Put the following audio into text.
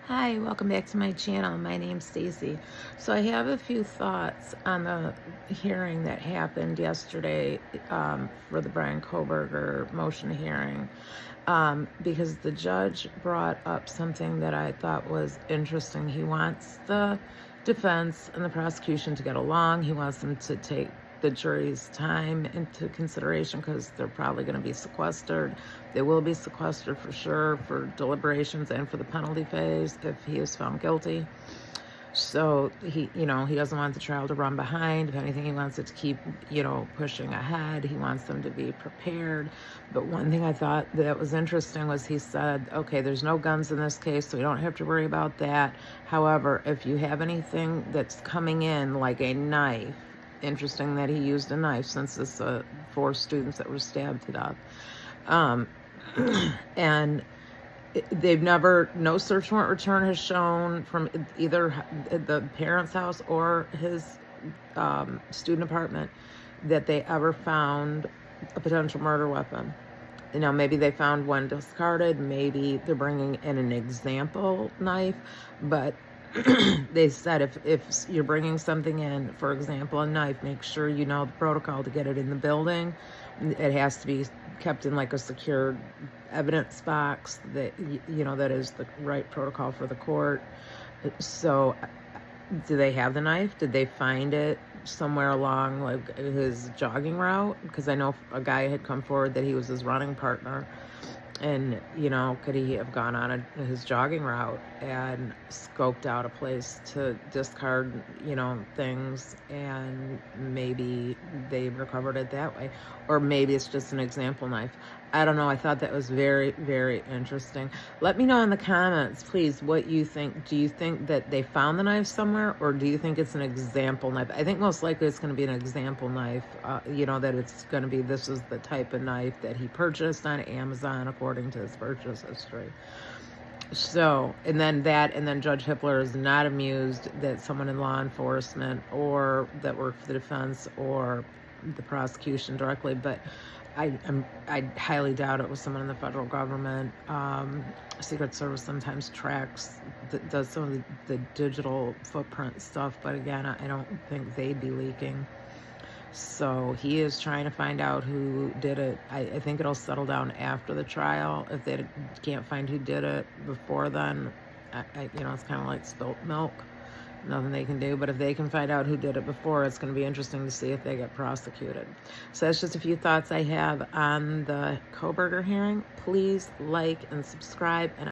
Hi, welcome back to my channel. My name's Stacy. So I have a few thoughts on the hearing that happened yesterday for the Brian Kohberger motion hearing, because the judge brought up something that I thought was interesting. He wants the defense and the prosecution to get along. He wants them to take the jury's time into consideration because they're probably going to be sequestered. They will be sequestered for sure for deliberations and for the penalty phase if he is found guilty. So he doesn't want the trial to run behind. If anything, he wants it to keep, pushing ahead. He wants them to be prepared. But one thing I thought that was interesting was he said, okay, there's no guns in this case, so we don't have to worry about that. However, if you have anything that's coming in, like a knife, interesting that he used a knife since it's 4 students that were stabbed to death. And no search warrant return has shown from either the parents' house or his student apartment that they ever found a potential murder weapon. Maybe they found one discarded, maybe they're bringing in an example knife, but they said if you're bringing something in, for example, a knife, make sure you know the protocol to get it in the building. It has to be kept in like a secured evidence box that, that is the right protocol for the court. So do they have the knife? Did they find it somewhere along like his jogging route? Because I know a guy had come forward that he was his running partner. And, could he have gone on his jogging route and scoped out a place to discard, things, and maybe they recovered it that way? Or maybe it's just an example knife. I don't know. I thought that was very, very interesting. Let me know in the comments, please, what you think. Do you think that they found the knife somewhere, or do you think it's an example knife? I think most likely it's going to be an example knife, that it's going to be, this is the type of knife that he purchased on Amazon according to his purchase history. So, and then Judge Hippler is not amused that someone in law enforcement or that worked for the defense or the prosecution directly, but I highly doubt it was someone in the federal government. Secret Service sometimes tracks, does some of the digital footprint stuff, but again, I don't think they'd be leaking. So he is trying to find out who did it. I think it'll settle down after the trial. If they can't find who did it before then, it's kind of like spilt milk. Nothing they can do. But if they can find out who did it before, it's going to be interesting to see if they get prosecuted. So that's just a few thoughts I have on the Kohberger hearing. Please like and subscribe. And